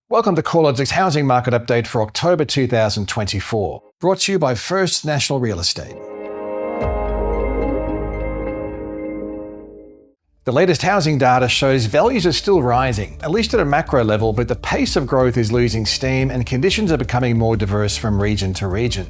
Welcome to CoreLogic's housing market update for October 2024, brought to you by First National Real Estate. The latest housing data shows values are still rising, at least at a macro level, but the pace of growth is losing steam and conditions are becoming more diverse from region to region.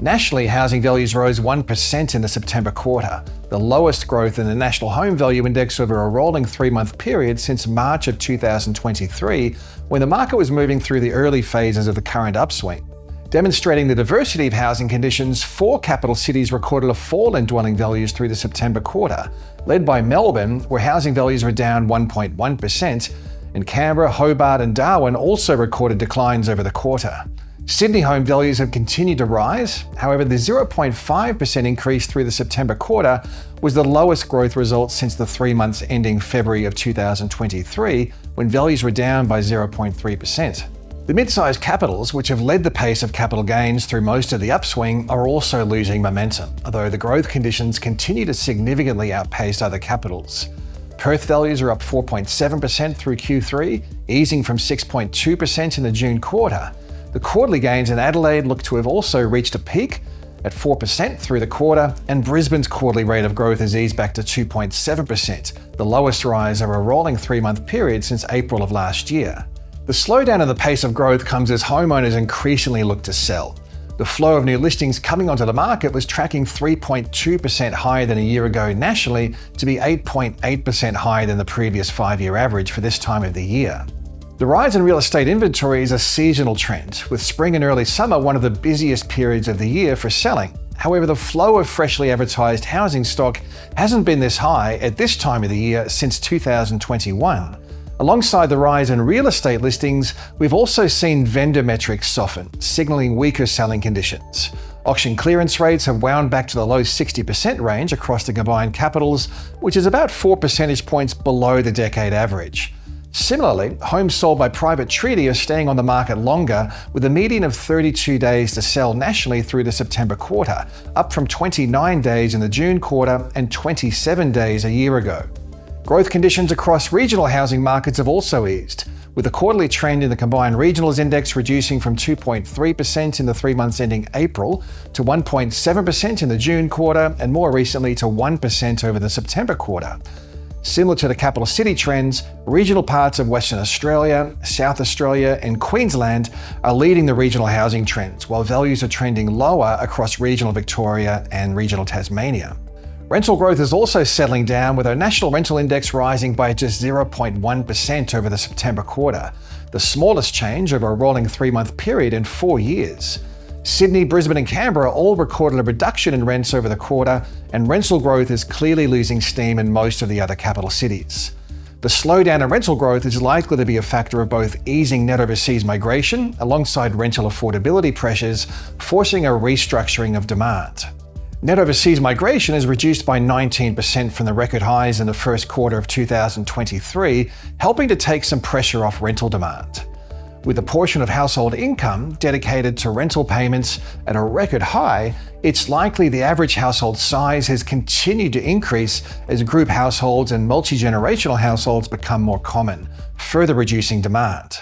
Nationally, housing values rose 1% in the September quarter, the lowest growth in the National Home Value Index over a rolling 3-month period since March of 2023, when the market was moving through the early phases of the current upswing. Demonstrating the diversity of housing conditions, 4 capital cities recorded a fall in dwelling values through the September quarter, led by Melbourne, where housing values were down 1.1%, and Canberra, Hobart and Darwin also recorded declines over the quarter. Sydney home values have continued to rise. However, the 0.5% increase through the September quarter was the lowest growth result since the 3 months ending February of 2023, when values were down by 0.3%. The mid-sized capitals, which have led the pace of capital gains through most of the upswing, are also losing momentum, although the growth conditions continue to significantly outpace other capitals. Perth values are up 4.7% through Q3, easing from 6.2% in the June quarter. The quarterly gains in Adelaide look to have also reached a peak at 4% through the quarter, and Brisbane's quarterly rate of growth has eased back to 2.7%, the lowest rise over a rolling 3-month period since April of last year. The slowdown in the pace of growth comes as homeowners increasingly look to sell. The flow of new listings coming onto the market was tracking 3.2% higher than a year ago nationally, to be 8.8% higher than the previous 5-year average for this time of the year. The rise in real estate inventory is a seasonal trend, with spring and early summer one of the busiest periods of the year for selling. However, the flow of freshly advertised housing stock hasn't been this high at this time of the year since 2021. Alongside the rise in real estate listings, we've also seen vendor metrics soften, signaling weaker selling conditions. Auction clearance rates have wound back to the low 60% range across the combined capitals, which is about 4 percentage points below the decade average. Similarly, homes sold by private treaty are staying on the market longer, with a median of 32 days to sell nationally through the September quarter, up from 29 days in the June quarter and 27 days a year ago. Growth conditions across regional housing markets have also eased, with the quarterly trend in the combined regionals index reducing from 2.3% in the 3 months ending April to 1.7% in the June quarter, and more recently to 1% over the September quarter. Similar to the capital city trends, regional parts of Western Australia, South Australia and Queensland are leading the regional housing trends, while values are trending lower across regional Victoria and regional Tasmania. Rental growth is also settling down, with our national rental index rising by just 0.1% over the September quarter, the smallest change over a rolling 3-month period in 4 years. Sydney, Brisbane and Canberra all recorded a reduction in rents over the quarter, and rental growth is clearly losing steam in most of the other capital cities. The slowdown in rental growth is likely to be a factor of both easing net overseas migration alongside rental affordability pressures, forcing a restructuring of demand. Net overseas migration is reduced by 19% from the record highs in the first quarter of 2023, helping to take some pressure off rental demand. With a portion of household income dedicated to rental payments at a record high, it's likely the average household size has continued to increase as group households and multi-generational households become more common, further reducing demand.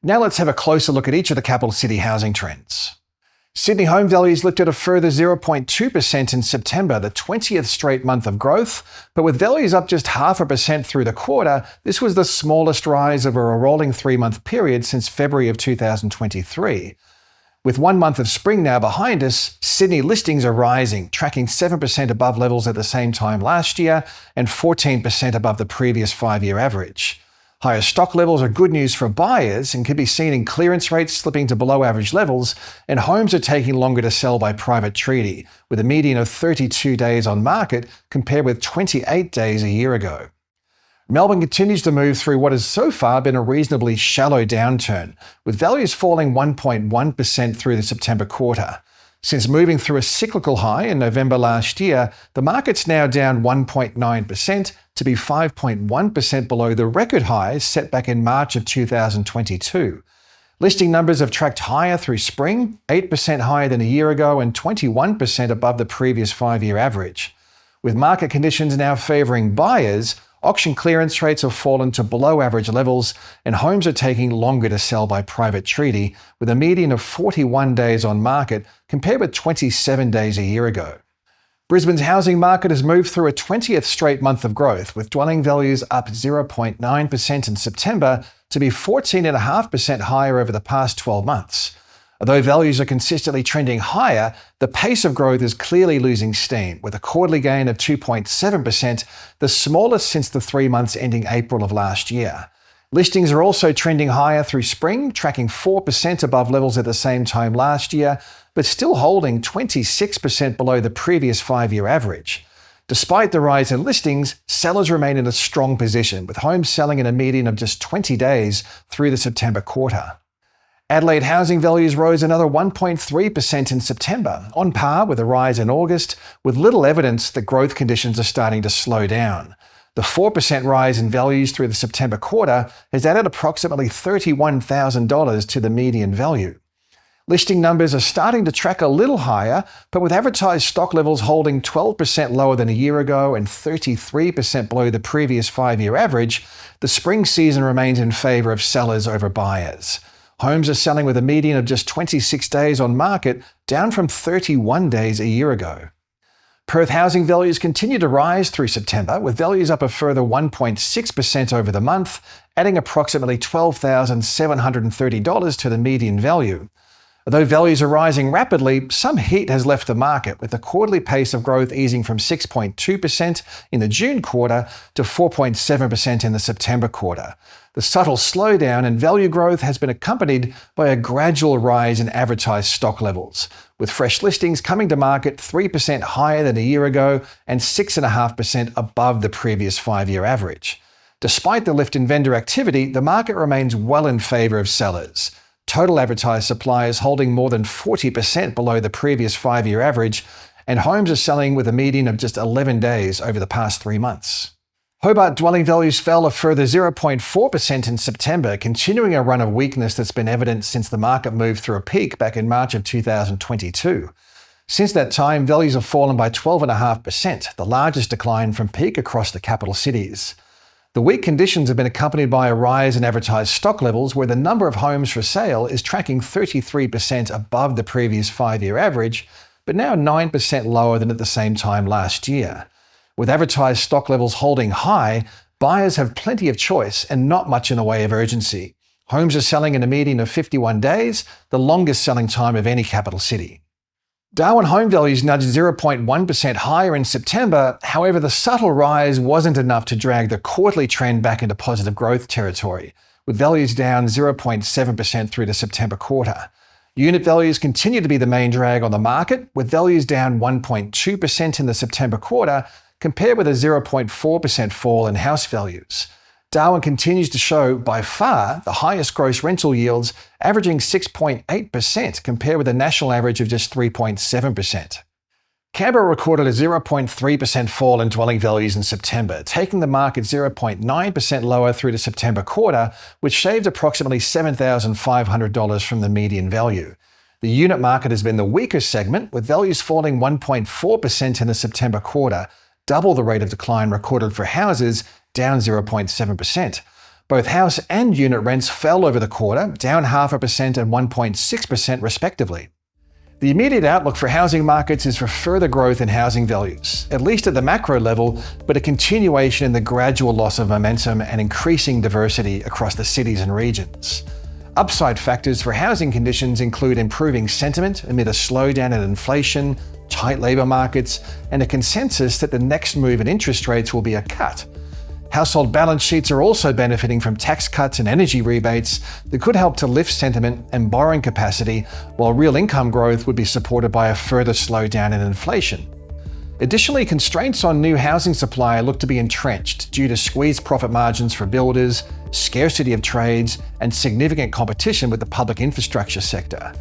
Now let's have a closer look at each of the capital city housing trends. Sydney home values lifted a further 0.2% in September, the 20th straight month of growth, but with values up just 0.5% through the quarter, this was the smallest rise over a rolling 3-month period since February of 2023. With 1 month of spring now behind us, Sydney listings are rising, tracking 7% above levels at the same time last year and 14% above the previous 5-year average. Higher stock levels are good news for buyers and can be seen in clearance rates slipping to below average levels, and homes are taking longer to sell by private treaty, with a median of 32 days on market compared with 28 days a year ago. Melbourne continues to move through what has so far been a reasonably shallow downturn, with values falling 1.1% through the September quarter. Since moving through a cyclical high in November last year, the market's now down 1.9% to be 5.1% below the record highs set back in March of 2022. Listing numbers have tracked higher through spring, 8% higher than a year ago and 21% above the previous 5-year average. With market conditions now favouring buyers, Auction clearance rates have fallen to below average levels, and homes are taking longer to sell by private treaty, with a median of 41 days on market compared with 27 days a year ago. Brisbane's housing market has moved through a 20th straight month of growth, with dwelling values up 0.9% in September to be 14.5% higher over the past 12 months. Although values are consistently trending higher, the pace of growth is clearly losing steam, with a quarterly gain of 2.7%, the smallest since the 3 months ending April of last year. Listings are also trending higher through spring, tracking 4% above levels at the same time last year, but still holding 26% below the previous 5-year average. Despite the rise in listings, sellers remain in a strong position, with homes selling in a median of just 20 days through the September quarter. Adelaide housing values rose another 1.3% in September, on par with a rise in August, with little evidence that growth conditions are starting to slow down. The 4% rise in values through the September quarter has added approximately $31,000 to the median value. Listing numbers are starting to track a little higher, but with advertised stock levels holding 12% lower than a year ago and 33% below the previous 5-year average, the spring season remains in favour of sellers over buyers. Homes are selling with a median of just 26 days on market, down from 31 days a year ago. Perth housing values continue to rise through September, with values up a further 1.6% over the month, adding approximately $12,730 to the median value. Although values are rising rapidly, some heat has left the market, with the quarterly pace of growth easing from 6.2% in the June quarter to 4.7% in the September quarter. The subtle slowdown in value growth has been accompanied by a gradual rise in advertised stock levels, with fresh listings coming to market 3% higher than a year ago and 6.5% above the previous 5-year average. Despite the lift in vendor activity, the market remains well in favour of sellers. Total advertised supply is holding more than 40% below the previous 5-year average, and homes are selling with a median of just 11 days over the past 3 months. Hobart dwelling values fell a further 0.4% in September, continuing a run of weakness that's been evident since the market moved through a peak back in March of 2022. Since that time, values have fallen by 12.5%, the largest decline from peak across the capital cities. The weak conditions have been accompanied by a rise in advertised stock levels, where the number of homes for sale is tracking 33% above the previous 5-year average, but now 9% lower than at the same time last year. With advertised stock levels holding high, buyers have plenty of choice and not much in the way of urgency. Homes are selling in a median of 51 days, the longest selling time of any capital city. Darwin home values nudged 0.1% higher in September. However, the subtle rise wasn't enough to drag the quarterly trend back into positive growth territory, with values down 0.7% through the September quarter. Unit values continue to be the main drag on the market, with values down 1.2% in the September quarter, compared with a 0.4% fall in house values. Darwin continues to show, by far, the highest gross rental yields, averaging 6.8% compared with a national average of just 3.7%. Canberra recorded a 0.3% fall in dwelling values in September, taking the market 0.9% lower through the September quarter, which shaved approximately $7,500 from the median value. The unit market has been the weakest segment, with values falling 1.4% in the September quarter, double the rate of decline recorded for houses, down 0.7%. Both house and unit rents fell over the quarter, down 0.5% and 1.6% respectively. The immediate outlook for housing markets is for further growth in housing values, at least at the macro level, but a continuation in the gradual loss of momentum and increasing diversity across the cities and regions. Upside factors for housing conditions include improving sentiment amid a slowdown in inflation, tight labour markets, and a consensus that the next move in interest rates will be a cut. Household balance sheets are also benefiting from tax cuts and energy rebates that could help to lift sentiment and borrowing capacity, while real income growth would be supported by a further slowdown in inflation. Additionally, constraints on new housing supply look to be entrenched due to squeezed profit margins for builders, scarcity of trades, and significant competition with the public infrastructure sector.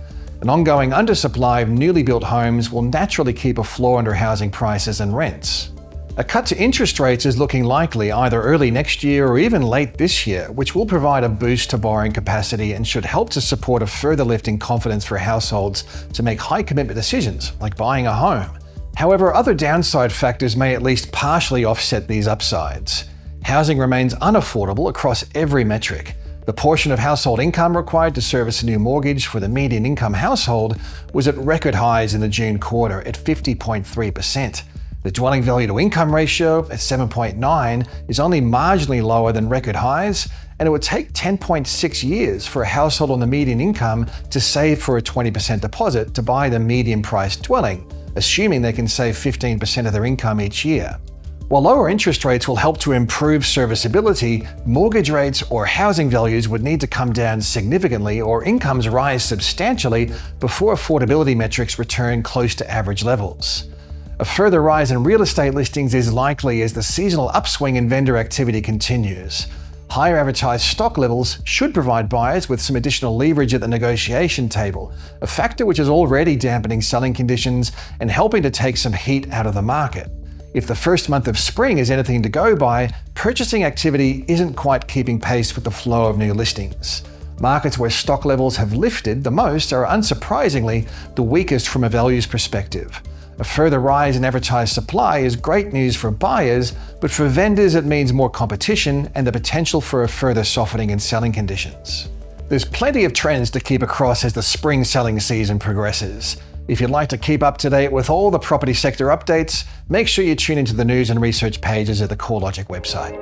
An ongoing undersupply of newly built homes will naturally keep a floor under housing prices and rents. A cut to interest rates is looking likely either early next year or even late this year, which will provide a boost to borrowing capacity and should help to support a further lift in confidence for households to make high commitment decisions, like buying a home. However, other downside factors may at least partially offset these upsides. housing remains unaffordable across every metric. The portion of household income required to service a new mortgage for the median income household was at record highs in the June quarter at 50.3%. The dwelling value to income ratio at 7.9 is only marginally lower than record highs, and it would take 10.6 years for a household on the median income to save for a 20% deposit to buy the median priced dwelling, assuming they can save 15% of their income each year. While lower interest rates will help to improve serviceability, mortgage rates or housing values would need to come down significantly or incomes rise substantially before affordability metrics return close to average levels. A further rise in real estate listings is likely as the seasonal upswing in vendor activity continues. Higher advertised stock levels should provide buyers with some additional leverage at the negotiation table, a factor which is already dampening selling conditions and helping to take some heat out of the market. If the first month of spring is anything to go by, purchasing activity isn't quite keeping pace with the flow of new listings. Markets where stock levels have lifted the most are unsurprisingly the weakest from a values perspective. A further rise in advertised supply is great news for buyers, but for vendors it means more competition and the potential for a further softening in selling conditions. There's plenty of trends to keep across as the spring selling season progresses. If you'd like to keep up to date with all the property sector updates, make sure you tune into the news and research pages of the CoreLogic website.